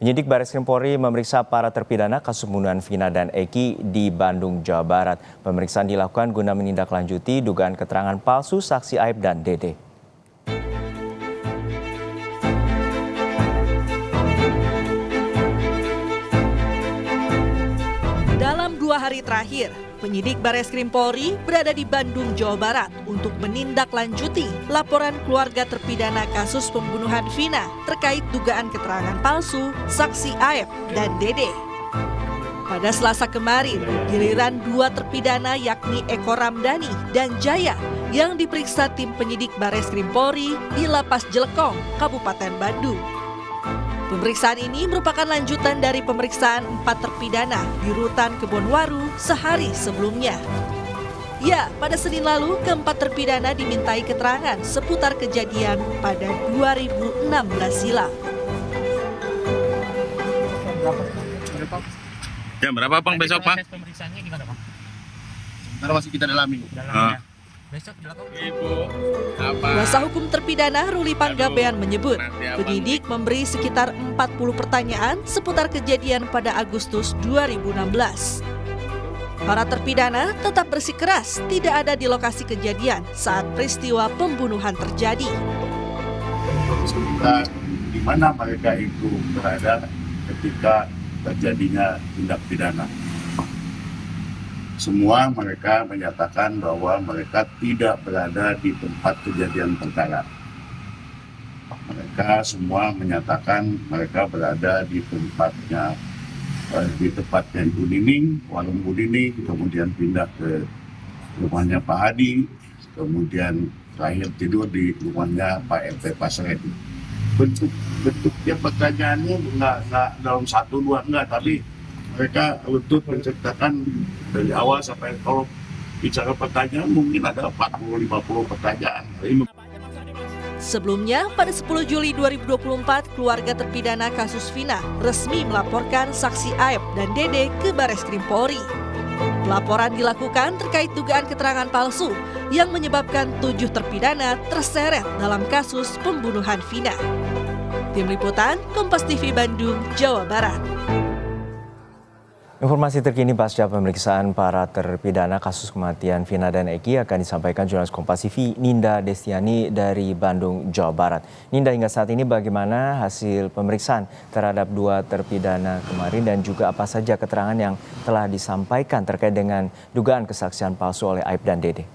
Penyidik Bareskrim Polri memeriksa para terpidana kasus pembunuhan Vina dan Eki di Bandung, Jawa Barat. Pemeriksaan dilakukan guna menindaklanjuti dugaan keterangan palsu saksi Aib dan Dede. Dalam 2 hari terakhir, penyidik Bareskrim Polri berada di Bandung, Jawa Barat untuk menindaklanjuti laporan keluarga terpidana kasus pembunuhan Vina terkait dugaan keterangan palsu saksi Aib dan Dede. Pada Selasa kemarin, giliran 2 terpidana yakni Eko Ramdhani dan Jaya yang diperiksa tim penyidik Bareskrim Polri di Lapas Jelekong, Kabupaten Bandung. Pemeriksaan ini merupakan lanjutan dari pemeriksaan 4 terpidana di Rutan Kebonwaru sehari sebelumnya. Ya, pada Senin lalu, keempat terpidana dimintai keterangan seputar kejadian pada 2016 silam. Jam berapa Bang besok Bang? Pemeriksaannya gimana Bang? Ntar masih kita dalami. Besok dilakukan. Ibu, apa? Kuasa hukum terpidana Ruli Panggabean menyebut penyidik memberi sekitar 40 pertanyaan seputar kejadian pada Agustus 2016. Para terpidana tetap bersikeras tidak ada di lokasi kejadian saat peristiwa pembunuhan terjadi. Sekitar di mana mereka itu berada ketika terjadinya tindak pidana. Semua mereka menyatakan bahwa mereka tidak berada di tempat kejadian perkara. Mereka semua menyatakan mereka berada di tempatnya, di tempatnya Ibu Nining, warung Bu Nining, kemudian pindah ke rumahnya Pak Hadi, kemudian terakhir tidur di rumahnya Pak RT Pasren. Bentuknya pertanyaannya nggak dalam 1-2 enggak, tapi mereka untuk menceritakan dari awal sampai kalau bicara pertanyaan mungkin ada 40-50 pertanyaan. Sebelumnya, pada 10 Juli 2024, keluarga terpidana kasus Vina resmi melaporkan saksi Aib dan Dede ke Bareskrim Polri. Laporan dilakukan terkait dugaan keterangan palsu yang menyebabkan 7 terpidana terseret dalam kasus pembunuhan Vina. Tim Liputan, Kompas TV Bandung, Jawa Barat. Informasi terkini pasca pemeriksaan para terpidana kasus kematian Vina dan Eki akan disampaikan jurnalis Kompas TV Ninda Destiani dari Bandung, Jawa Barat. Ninda, hingga saat ini bagaimana hasil pemeriksaan terhadap 2 terpidana kemarin dan juga apa saja keterangan yang telah disampaikan terkait dengan dugaan kesaksian palsu oleh Aib dan Dede?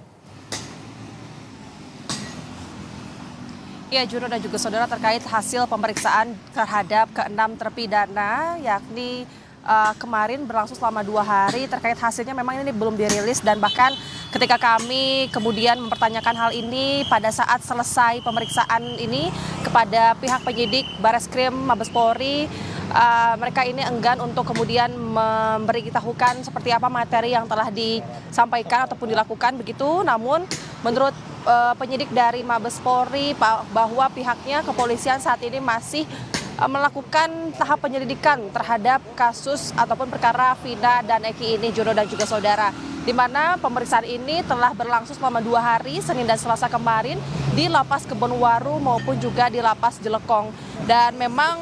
Ya, Juno dan juga saudara, terkait hasil pemeriksaan terhadap ke-6 terpidana yakni kemarin berlangsung selama 2 hari. Terkait hasilnya memang ini belum dirilis, dan bahkan ketika kami kemudian mempertanyakan hal ini pada saat selesai pemeriksaan ini kepada pihak penyidik Bareskrim Mabes Polri, mereka ini enggan untuk kemudian memberitahukan seperti apa materi yang telah disampaikan ataupun dilakukan begitu. Namun menurut penyidik dari Mabes Polri bahwa pihaknya kepolisian saat ini masih melakukan tahap penyelidikan terhadap kasus ataupun perkara Vina dan Eki ini, Jono dan juga saudara, di mana pemeriksaan ini telah berlangsung selama 2 hari, Senin dan Selasa kemarin, di Lapas Kebonwaru maupun juga di Lapas Jelekong. Dan memang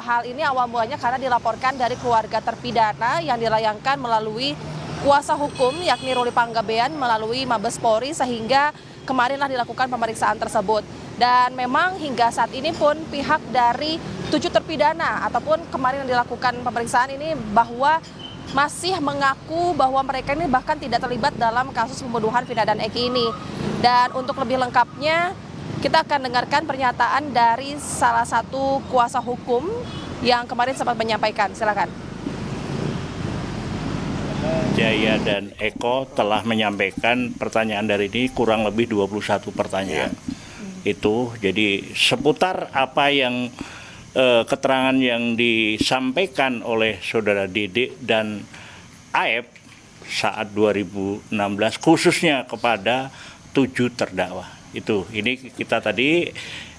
hal ini awal mulanya karena dilaporkan dari keluarga terpidana yang dilayangkan melalui kuasa hukum yakni Ruli Panggabean melalui Mabes Polri, sehingga kemarinlah dilakukan pemeriksaan tersebut. Dan memang hingga saat ini pun pihak dari 7 terpidana ataupun kemarin yang dilakukan pemeriksaan ini bahwa masih mengaku bahwa mereka ini bahkan tidak terlibat dalam kasus pembunuhan Vina dan Eki ini. Dan untuk lebih lengkapnya kita akan dengarkan pernyataan dari salah satu kuasa hukum yang kemarin sempat menyampaikan. Silakan. Jaya dan Eko telah menyampaikan pertanyaan dari ini kurang lebih 21 pertanyaan. Itu jadi seputar apa yang keterangan yang disampaikan oleh saudara Dede dan Aib saat 2016 khususnya kepada 7 terdakwa. Itu ini kita tadi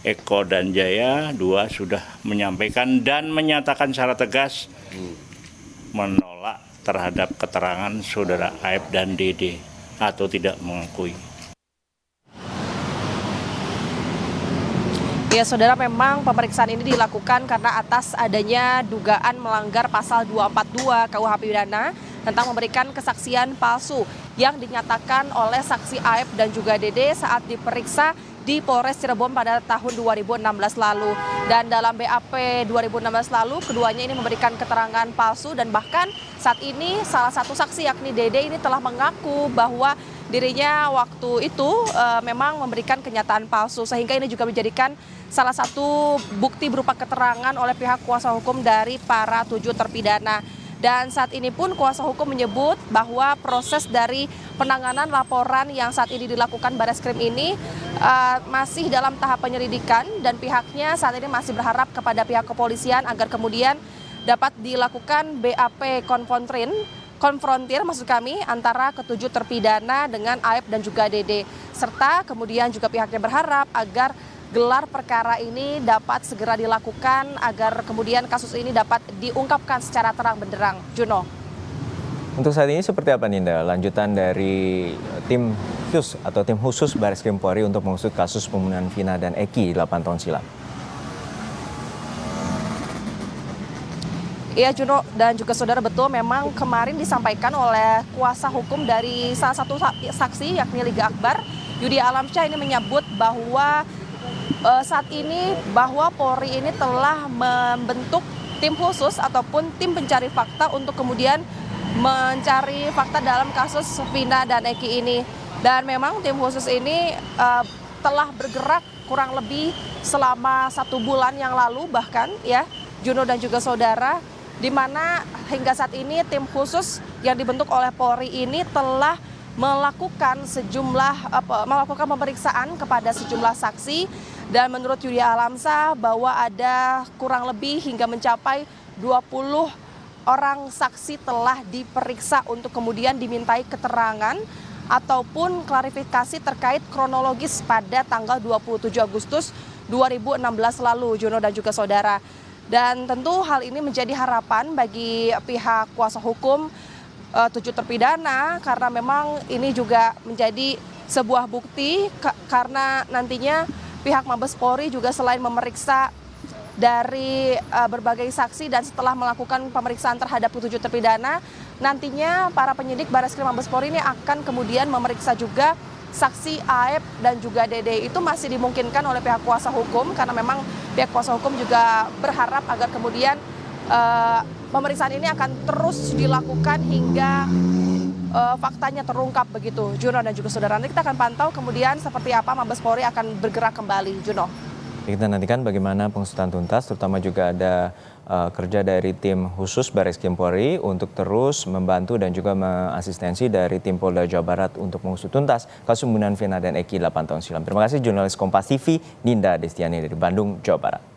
Eko dan Jaya 2 sudah menyampaikan dan menyatakan secara tegas menolak terhadap keterangan saudara Aib dan Dede atau tidak mengakui. Ya, saudara, memang pemeriksaan ini dilakukan karena atas adanya dugaan melanggar pasal 242 KUH Pidana tentang memberikan kesaksian palsu yang dinyatakan oleh saksi Aep dan juga Dede saat diperiksa di Polres Cirebon pada tahun 2016 lalu. Dan dalam BAP 2016 lalu, keduanya ini memberikan keterangan palsu dan bahkan saat ini salah satu saksi yakni Dede ini telah mengaku bahwa dirinya waktu itu memang memberikan kenyataan palsu, sehingga ini juga menjadikan salah satu bukti berupa keterangan oleh pihak kuasa hukum dari para 7 terpidana. Dan saat ini pun kuasa hukum menyebut bahwa proses dari penanganan laporan yang saat ini dilakukan Bareskrim ini masih dalam tahap penyelidikan dan pihaknya saat ini masih berharap kepada pihak kepolisian agar kemudian dapat dilakukan BAP konfrontir maksud kami antara ketujuh terpidana dengan Aep dan juga Dede, serta kemudian juga pihaknya berharap agar gelar perkara ini dapat segera dilakukan agar kemudian kasus ini dapat diungkapkan secara terang benderang. Juno. Untuk saat ini seperti apa Ninda lanjutan dari tim khusus Bareskrim Polri untuk mengusut kasus pembunuhan Vina dan Eki 8 tahun silam? Iya, Juno dan juga saudara, betul memang kemarin disampaikan oleh kuasa hukum dari salah satu saksi yakni Liga Akbar, Yudi Alamsyah, ini menyebut bahwa saat ini bahwa Polri ini telah membentuk tim khusus ataupun tim pencari fakta untuk kemudian mencari fakta dalam kasus Vina dan Eki ini. Dan memang tim khusus ini telah bergerak kurang lebih selama 1 bulan yang lalu bahkan ya, Juno dan juga saudara, di mana hingga saat ini tim khusus yang dibentuk oleh Polri ini telah melakukan pemeriksaan kepada sejumlah saksi. Dan menurut Yudi Alamsyah bahwa ada kurang lebih hingga mencapai 20 orang saksi telah diperiksa untuk kemudian dimintai keterangan ataupun klarifikasi terkait kronologis pada tanggal 27 Agustus 2016 lalu, Juno dan juga saudara. Dan tentu hal ini menjadi harapan bagi pihak kuasa hukum 7 terpidana karena memang ini juga menjadi sebuah bukti karena nantinya pihak Mabes Polri juga selain memeriksa dari berbagai saksi dan setelah melakukan pemeriksaan terhadap 7 terpidana, nantinya para penyidik Bareskrim Mabes Polri ini akan kemudian memeriksa juga saksi Aep dan juga Dede. Itu masih dimungkinkan oleh pihak kuasa hukum karena memang pihak kuasa hukum juga berharap agar kemudian pemeriksaan ini akan terus dilakukan hingga faktanya terungkap begitu, Juno dan juga saudara. Nanti kita akan pantau kemudian seperti apa Mabes Polri akan bergerak kembali, Juno. Kita nantikan bagaimana pengusutan tuntas, terutama juga ada kerja dari tim khusus Bareskrim Polri untuk terus membantu dan juga mengasistensi dari tim Polda Jawa Barat untuk mengusut tuntas kasus pembunuhan Vina dan Eki 8 tahun silam. Terima kasih jurnalis Kompas TV Ninda Destiani dari Bandung, Jawa Barat.